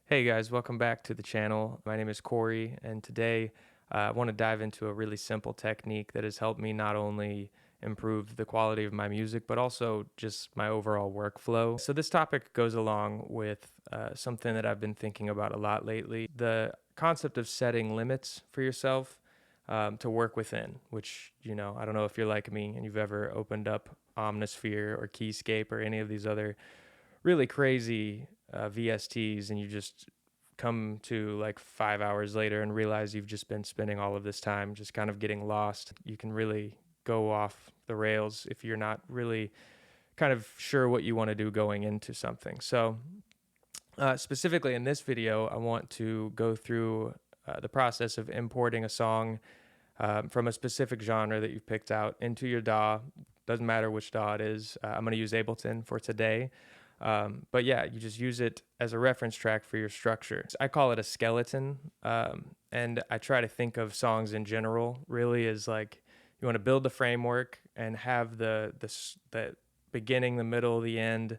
Hey guys, welcome back to the channel. My name is Corey, and today I want to dive into a really simple technique that has helped me not only improve the quality of my music, but also just my overall workflow. So this topic goes along with something that I've been thinking about a lot lately. The concept of setting limits for yourself to work within, which, I don't know if you're like me and you've ever opened up Omnisphere or Keyscape or any of these other really crazy VSTs, and you just come to like 5 hours later and realize you've just been spending all of this time just kind of getting lost. You can really go off the rails if you're not really kind of sure what you want to do going into something. So specifically in this video, I want to go through the process of importing a song from a specific genre that you've picked out into your DAW. Doesn't matter which DAW it is. I'm going to use Ableton for today. But yeah, you just use it as a reference track for your structure. I call it a skeleton, and I try to think of songs in general really as like you want to build the framework and have the beginning, the middle, the end,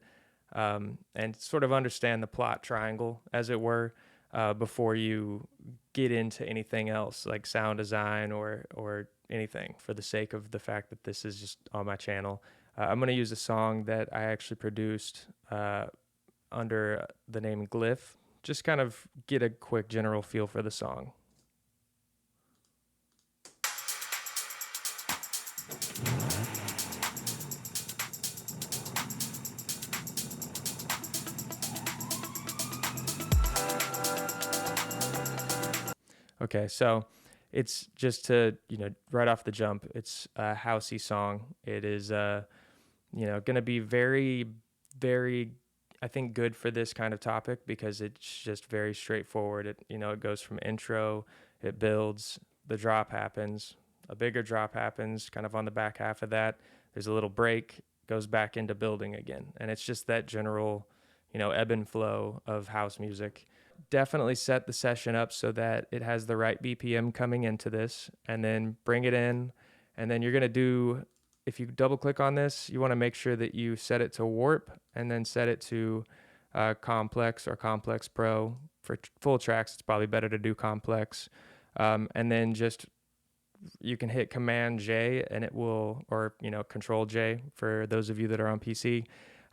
and sort of understand the plot triangle, as it were, before you get into anything else like sound design or anything, for the sake of the fact that this is just on my channel. I'm going to use a song that I actually produced under the name GLYF, just kind of get a quick general feel for the song. Okay, so it's just to, right off the jump, it's a housey song. It is, going to be very, very, I think, good for this kind of topic because it's just very straightforward. It goes from intro, it builds, the drop happens, a bigger drop happens kind of on the back half of that. There's a little break, goes back into building again. And it's just that general, ebb and flow of house music. Definitely set the session up so that it has the right BPM coming into this, and then bring it in. And then you're going to do, if you double click on this, you want to make sure that you set it to warp and then set it to complex or complex pro. For full tracks, it's probably better to do complex. And then just, you can hit Command J and it will, or Control J for those of you that are on PC,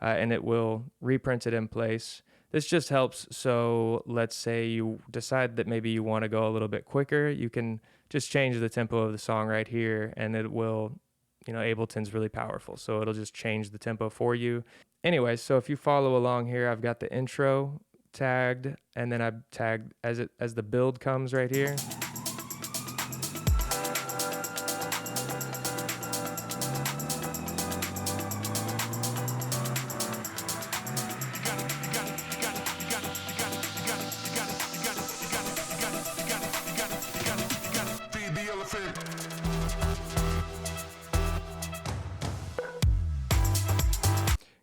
and it will reprint it in place. This just helps. So let's say you decide that maybe you want to go a little bit quicker. You can just change the tempo of the song right here, and it will, Ableton's really powerful. So it'll just change the tempo for you. Anyway, so if you follow along here, I've got the intro tagged, and then I've tagged as the build comes right here.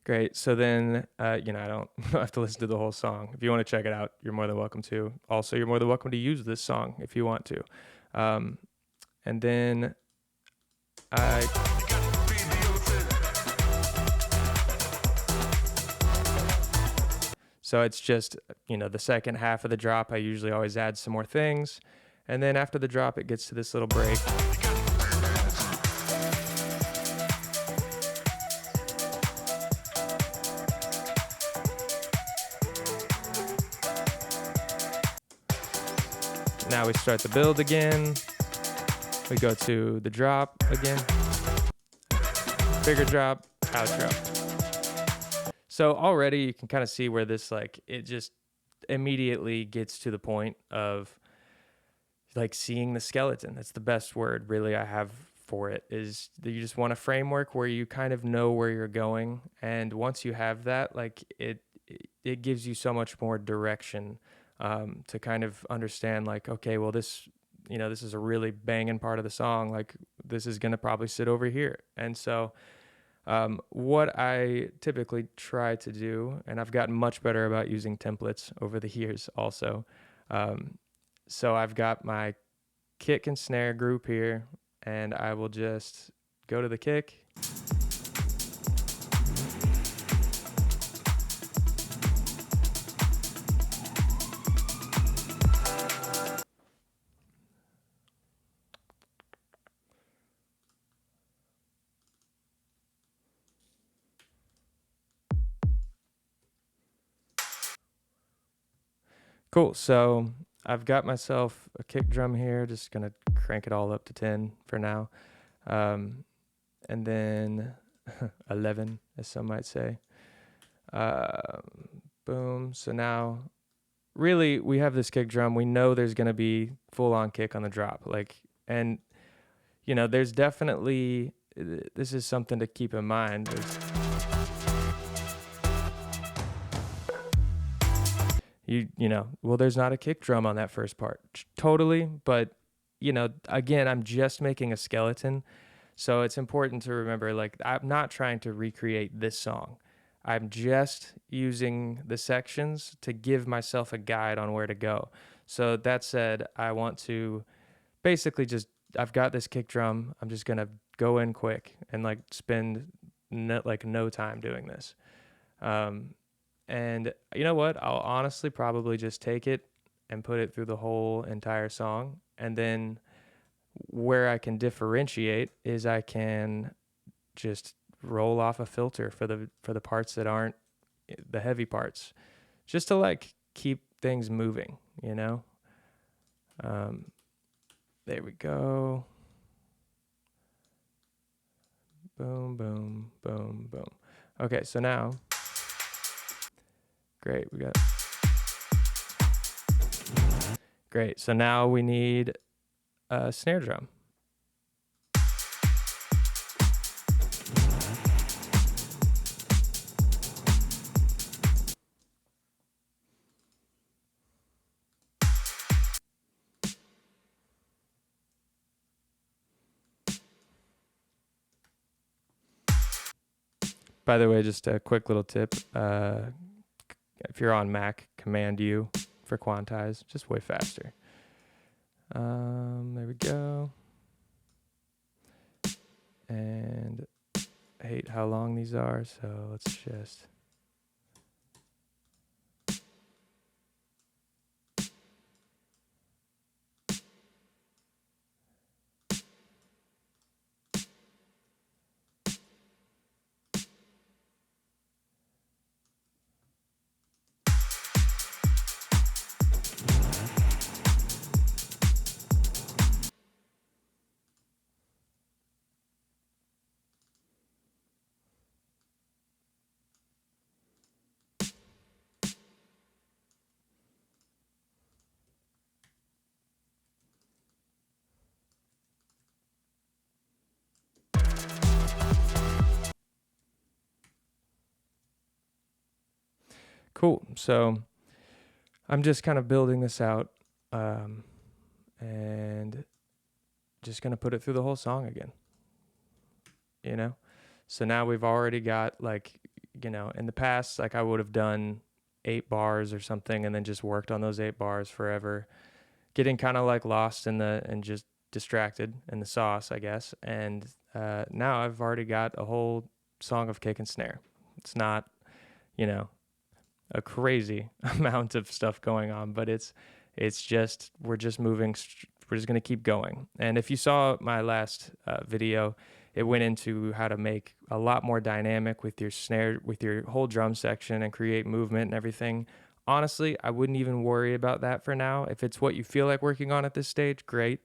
Great. So then, I don't have to listen to the whole song. If you want to check it out, you're more than welcome to. Also, you're more than welcome to use this song if you want to. And then so it's just, the second half of the drop, I usually always add some more things. And then after the drop, it gets to this little break. Now we start the build again. We go to the drop again. Bigger drop, outro. So already you can kind of see where this, it just immediately gets to the point of seeing the skeleton. That's the best word really I have for it, is that you just want a framework where you kind of know where you're going. And once you have that, it gives you so much more direction to kind of understand, okay, well, this is a really banging part of the song. This is going to probably sit over here. And so what I typically try to do, and I've gotten much better about using templates over the years also. So I've got my kick and snare group here, and I will just go to the kick. Cool. So I've got myself a kick drum here. Just gonna crank it all up to 10 for now. And then 11, as some might say. Boom. So now, really, we have this kick drum. We know there's gonna be full on kick on the drop. And there's definitely, this is something to keep in mind. There's not a kick drum on that first part. Totally. But, again, I'm just making a skeleton. So it's important to remember, I'm not trying to recreate this song. I'm just using the sections to give myself a guide on where to go. So that said, I want to basically I've got this kick drum. I'm just going to go in quick and spend no time doing this. And you know what? I'll honestly probably just take it and put it through the whole entire song. And then where I can differentiate is I can just roll off a filter for the parts that aren't the heavy parts, just to keep things moving, There we go. Boom, boom, boom, boom. Okay, so now, great, great. So now we need a snare drum. By the way, just a quick little tip. If you're on Mac, Command U for quantize, just way faster. There we go. And I hate how long these are, so let's just... Cool. So I'm just kind of building this out, and just going to put it through the whole song again, So now we've already got in the past, I would have done 8 bars or something and then just worked on those 8 bars forever, getting kind of lost and just distracted in the sauce, I guess. And now I've already got a whole song of kick and snare. It's not, a crazy amount of stuff going on, but it's just, we're just moving, we're just going to keep going. And if you saw my last video, it went into how to make a lot more dynamic with your snare, with your whole drum section, and create movement and everything. Honestly, I wouldn't even worry about that for now. If it's what you feel like working on at this stage, great.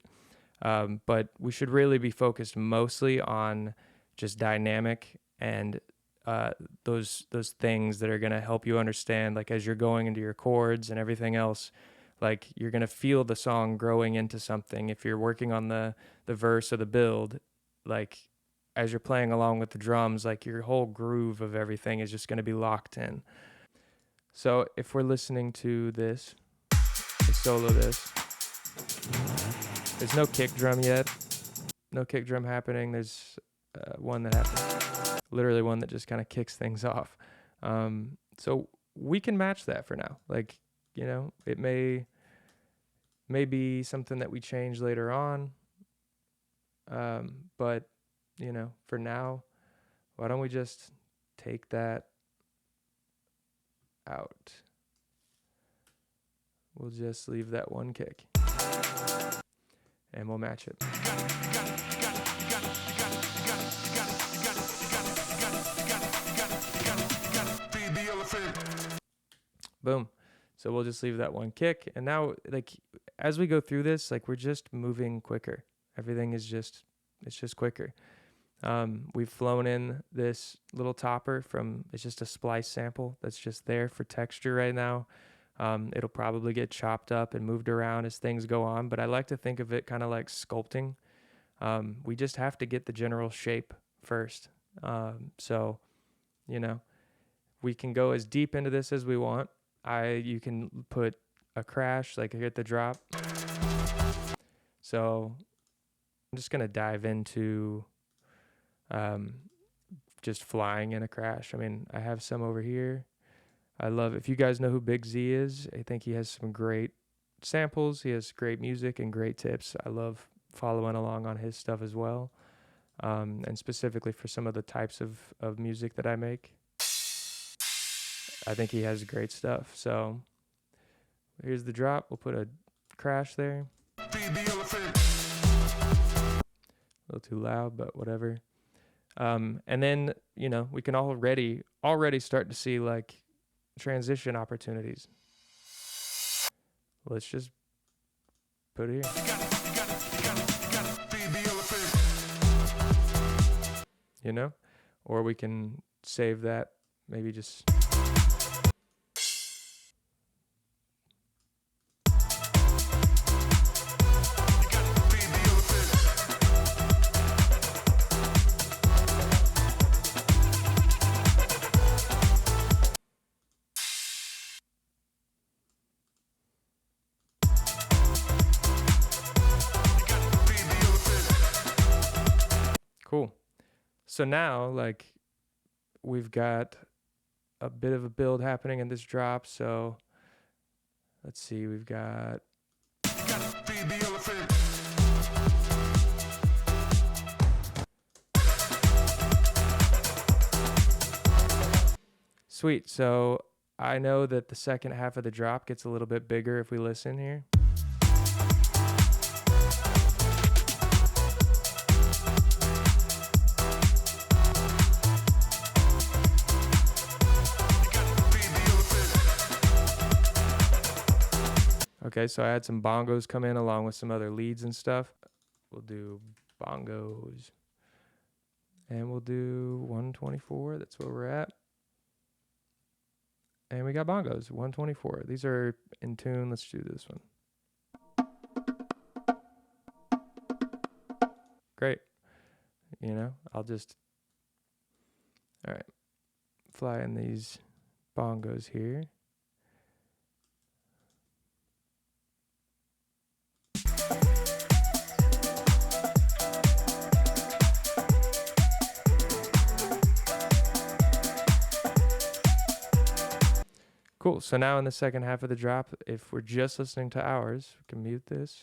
But we should really be focused mostly on just dynamic and those things that are going to help you understand, as you're going into your chords and everything else, you're going to feel the song growing into something. If you're working on the verse or the build, as you're playing along with the drums, your whole groove of everything is just going to be locked in. So if we're listening to this, the solo this, there's no kick drum yet. No kick drum happening. There's one that happens. Literally one that just kind of kicks things off. So we can match that for now. It may be something that we change later on. But, for now, why don't we just take that out? We'll just leave that one kick. And we'll match it. Boom. So we'll just leave that one kick. And now, like, as we go through this, like, we're just moving quicker. Everything is just, it's just quicker. We've flown in this little topper from, it's just a splice sample that's just there for texture right now. It'll probably get chopped up and moved around as things go on, but I like to think of it kind of like sculpting. We just have to get the general shape first. So, you know, we can go as deep into this as we want. You can put a crash, like here at the drop. So I'm just going to dive into just flying in a crash. I mean, I have some over here. I love, if you guys know who Big Z is, I think he has some great samples. He has great music and great tips. I love following along on his stuff as well. And specifically for some of the types of music that I make. I think he has great stuff. So here's the drop. We'll put a crash there. A little too loud, but whatever. And then, you know, we can already start to see like transition opportunities. Let's just put it here. You know? Or we can save that, maybe just... Cool. So now, like, we've got a bit of a build happening in this drop. So let's see, we've got... Sweet. So I know that the second half of the drop gets a little bit bigger if we listen here. Okay, so I had some bongos come in along with some other leads and stuff. We'll do bongos. And we'll do 124. That's where we're at. And we got bongos, 124. These are in tune. Let's do this one. Great. You know, I'll just... All right. Fly in these bongos here. Cool. So now in the second half of the drop, if we're just listening to ours, we can mute this.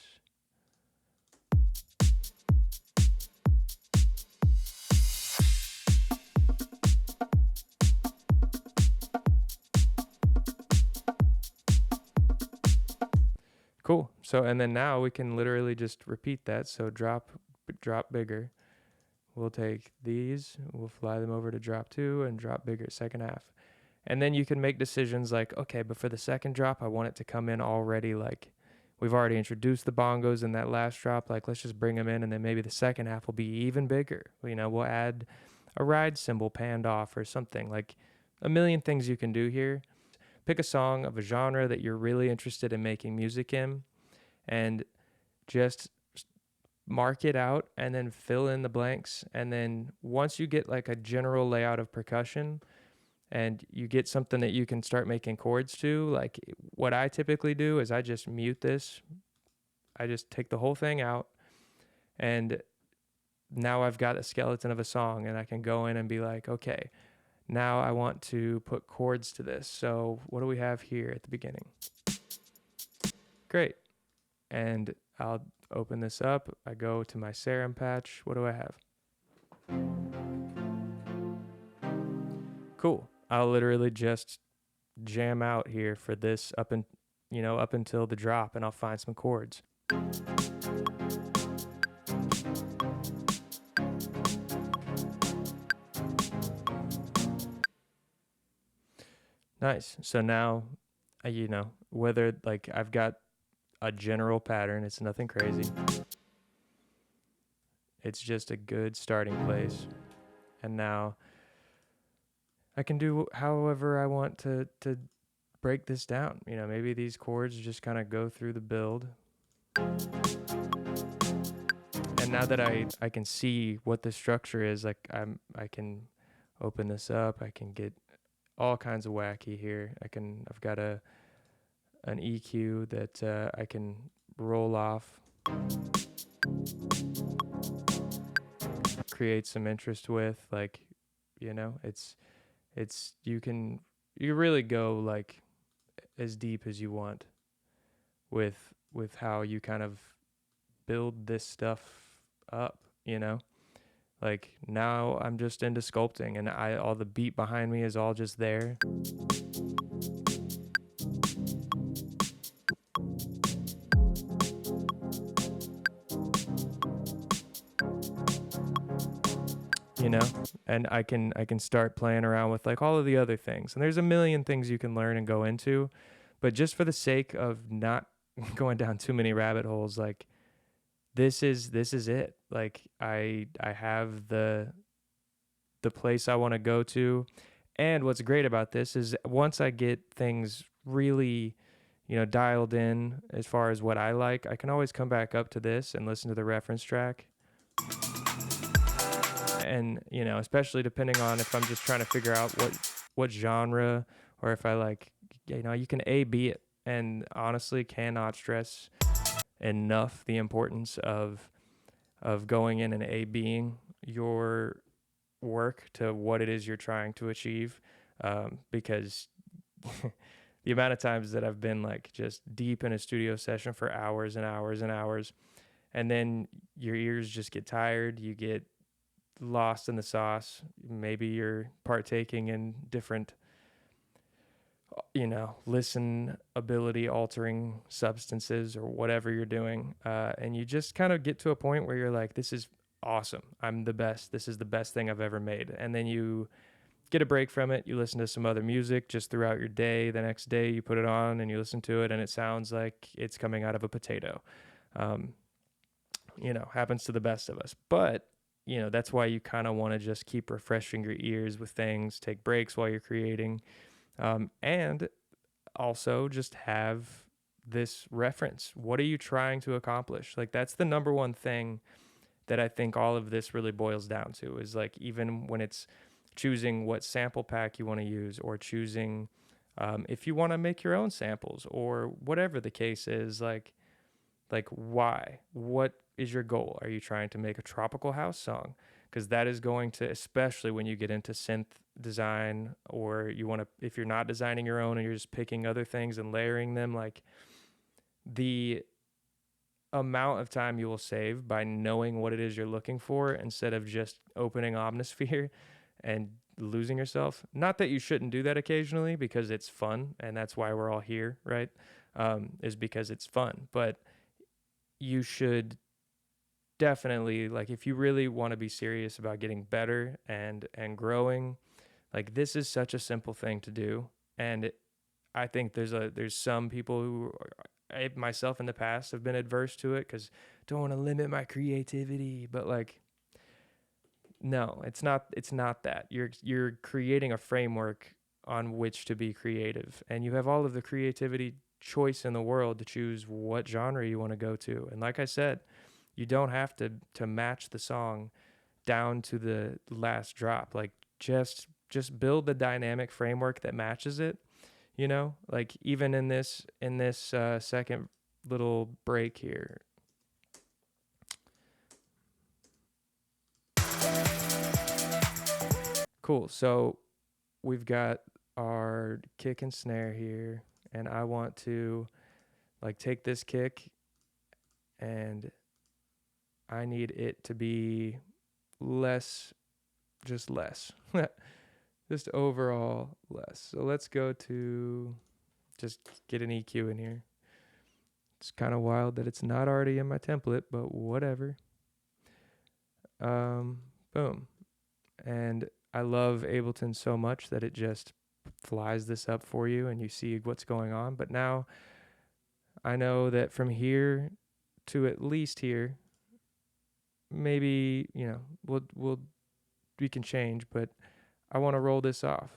Cool. So, and then now we can literally just repeat that. So drop bigger. We'll take these, we'll fly them over to drop 2 and drop bigger second half. And then you can make decisions like, okay, but for the second drop, I want it to come in already. Like, we've already introduced the bongos in that last drop. Like, let's just bring them in, and then maybe the second half will be even bigger. You know, we'll add a ride cymbal panned off or something. Like, a million things you can do here. Pick a song of a genre that you're really interested in making music in, and just mark it out, and then fill in the blanks. And then once you get like a general layout of percussion, and you get something that you can start making chords to, like what I typically do is I just mute this. I just take the whole thing out, and now I've got a skeleton of a song, and I can go in and be like, okay, now I want to put chords to this. So what do we have here at the beginning? Great. And I'll open this up. I go to my serum patch. What do I have? Cool. I'll literally just jam out here for this up until the drop, and I'll find some chords. Nice. So now, whether like I've got a general pattern, it's nothing crazy. It's just a good starting place. And now I can do however I want to break this down. You know, maybe these chords just kind of go through the build. And now that I can see what the structure is, like I can open this up. I can get all kinds of wacky here. I've got an EQ that I can roll off, create some interest with, like, you know, it's you really go like as deep as you want with how you kind of build this stuff up, you know? Like now I'm just into sculpting and all the beat behind me is all just there. You know, and I can start playing around with like all of the other things. And there's a million things you can learn and go into, but just for the sake of not going down too many rabbit holes, like this is it. Like I have the place I want to go to. And what's great about this is once I get things really, you know, dialed in as far as what I like, I can always come back up to this and listen to the reference track. And, you know, especially depending on if I'm just trying to figure out what genre, or if I like, you know, you can A/B it. And honestly, cannot stress enough the importance of going in and A/Bing your work to what it is you're trying to achieve, because the amount of times that I've been like just deep in a studio session for hours and hours and hours, and then your ears just get tired, you get lost in the sauce, maybe you're partaking in different, you know, listen ability altering substances or whatever you're doing, and you just kind of get to a point where you're like, this is awesome, I'm the best, this is the best thing I've ever made. And then you get a break from it, you listen to some other music just throughout your day, the next day you put it on and you listen to it and it sounds like it's coming out of a potato. You know, happens to the best of us. But you know, that's why you kind of want to just keep refreshing your ears with things, take breaks while you're creating, and also just have this reference. What are you trying to accomplish? Like that's the number one thing that I think all of this really boils down to, is like, even when it's choosing what sample pack you want to use, or choosing if you want to make your own samples, or whatever the case is, like why? What is your goal? Are you trying to make a tropical house song? Because that is going to, especially when you get into synth design, or you want to, if you're not designing your own and you're just picking other things and layering them, like the amount of time you will save by knowing what it is you're looking for, instead of just opening Omnisphere and losing yourself. Not that you shouldn't do that occasionally, because it's fun and that's why we're all here, right? Is because it's fun. But you should definitely, like, if you really want to be serious about getting better and growing, like this is such a simple thing to do. And I think there's some people who, myself in the past, have been adverse to it because don't want to limit my creativity. But like, no, it's not that. You're creating a framework on which to be creative, and you have all of the creativity choice in the world to choose what genre you want to go to. And like I said, you don't have to match the song down to the last drop. Like just build the dynamic framework that matches it, you know? Like even in this second little break here. Cool. So we've got our kick and snare here, and I want to like take this kick, and I need it to be less, just less, just overall less. So let's go to just get an EQ in here. It's kind of wild that it's not already in my template, but whatever. Boom. And I love Ableton so much that it just flies this up for you and you see what's going on. But now I know that from here to at least here, maybe, we can change, but I want to roll this off.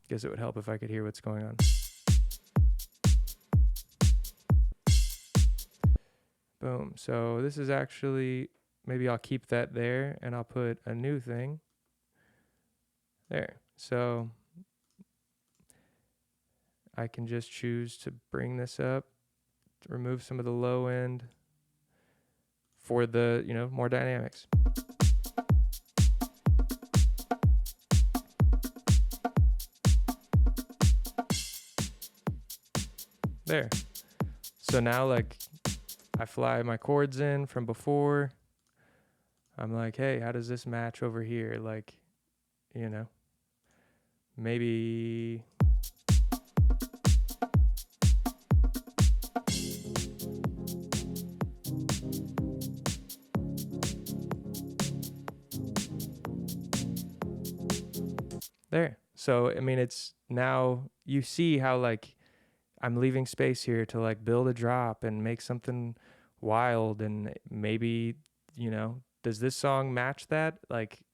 Guess it would help if I could hear what's going on. Boom. So this is actually, maybe I'll keep that there and I'll put a new thing there. So I can just choose to bring this up, to remove some of the low end for the, more dynamics. There. So now, like, I fly my chords in from before. I'm like, hey, how does this match over here? Like, maybe there. So, I mean, it's now you see how, like, I'm leaving space here to, like, build a drop and make something wild. And maybe, does this song match that? Like,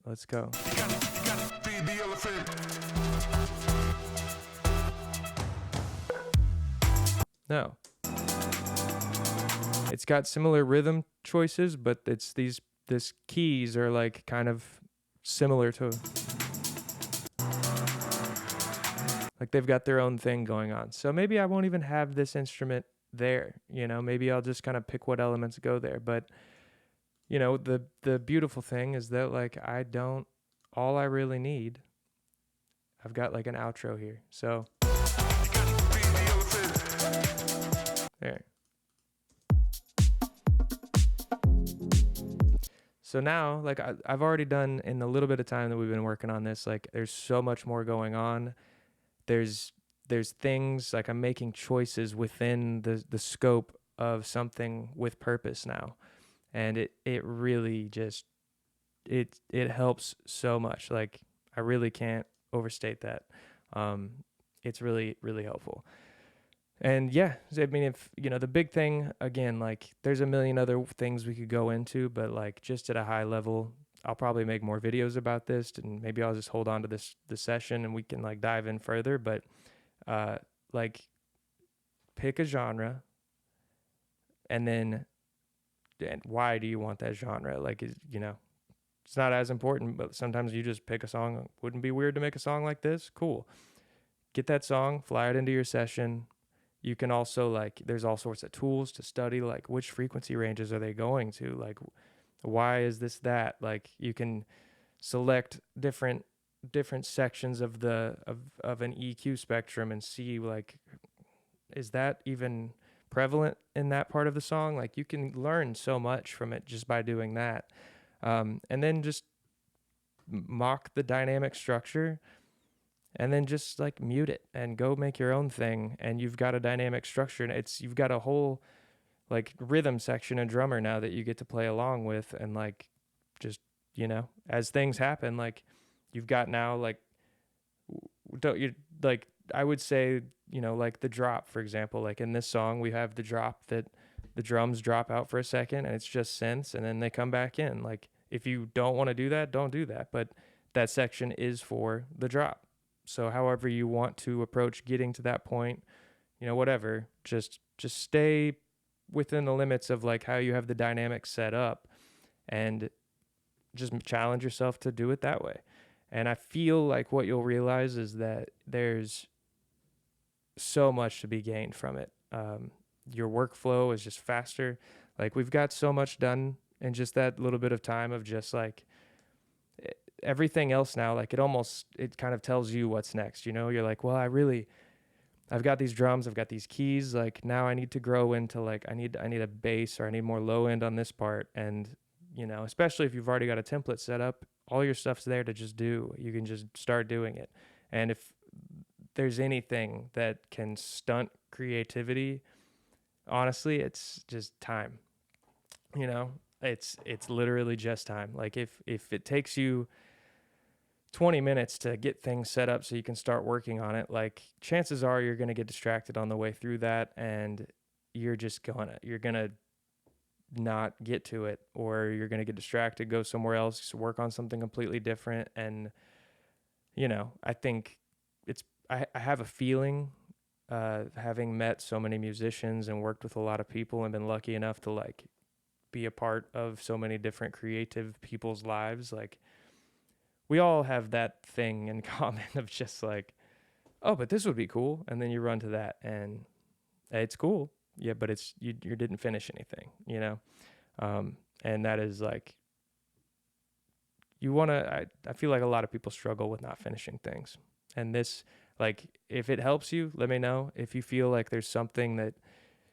let's go. No. It's got similar rhythm choices, but it's this keys are, like, kind of similar to, like, they've got their own thing going on. So maybe I won't even have this instrument there, maybe I'll just kind of pick what elements go there. But the beautiful thing is that, like, all I really need, I've got, like, an outro here. So there. So now, like, I've already done, in the little bit of time that we've been working on this, like, there's so much more going on. There's things, like, I'm making choices within the scope of something with purpose now. And it really just, it helps so much. Like, I really can't overstate that. It's really, really helpful. And yeah, I mean, if, the big thing, again, like, there's a million other things we could go into, but, like, just at a high level, I'll probably make more videos about this, and maybe I'll just hold on to this session and we can, like, dive in further. But like, pick a genre, and then, and why do you want that genre? Like, it's not as important, but sometimes you just pick a song. Wouldn't be weird to make a song like this? Cool. Get that song, fly it into your session. You can also, like, there's all sorts of tools to study, like, which frequency ranges are they going to? Like, why is this that? Like, you can select different sections of of an EQ spectrum and see, like, is that even prevalent in that part of the song? Like, you can learn so much from it just by doing that. And then just mock the dynamic structure, and then just, like, mute it and go make your own thing. And you've got a dynamic structure, and you've got a whole, like, rhythm section and drummer now that you get to play along with. And, like, just, as things happen, like, you've got now, like, don't you, like, I would say, like, the drop, for example, like, in this song, we have the drop that the drums drop out for a second and it's just synths and then they come back in. Like, if you don't want to do that, don't do that. But that section is for the drop. So however you want to approach getting to that point, whatever, just stay within the limits of, like, how you have the dynamics set up, and just challenge yourself to do it that way. And I feel like what you'll realize is that there's so much to be gained from it. Your workflow is just faster. Like, we've got so much done in just that little bit of time of just, like, everything else now. Like, it kind of tells you what's next. You're like, well, I've got these drums, I've got these keys. Like, now I need to grow into, like, I need a bass, or I need more low end on this part. And, especially if you've already got a template set up, all your stuff's there to just do. You can just start doing it. And if there's anything that can stunt creativity, honestly, it's just time. You know, it's literally just time. Like if it takes you 20 minutes to get things set up so you can start working on it, like chances are you're going to get distracted on the way through that, and you're going to not get to it, or you're going to get distracted, go somewhere else, work on something completely different. And I think I have a feeling, having met so many musicians and worked with a lot of people and been lucky enough to like be a part of so many different creative people's lives, like we all have that thing in common of just like, oh, but this would be cool, and then you run to that and it's cool, yeah, but you didn't finish anything. And that is like, I feel like a lot of people struggle with not finishing things. And this, like, if it helps you, let me know. If you feel like there's something that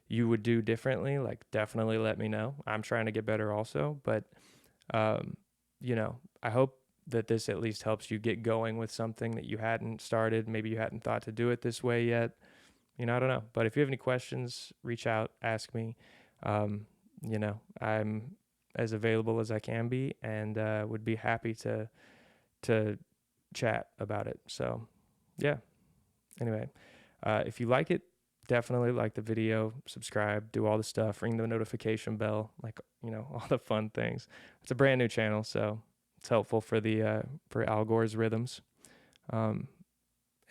you would do differently, like definitely let me know. I'm trying to get better also, but um, I hope that this at least helps you get going with something that you hadn't started. Maybe you hadn't thought to do it this way yet. I don't know. But if you have any questions, reach out, ask me. I'm as available as I can be, and would be happy to chat about it. So, yeah. Anyway, if you like it, definitely like the video, subscribe, do all the stuff, ring the notification bell, like all the fun things. It's a brand new channel, so it's helpful for the for Al Gore's rhythms. And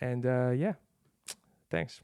yeah, thanks.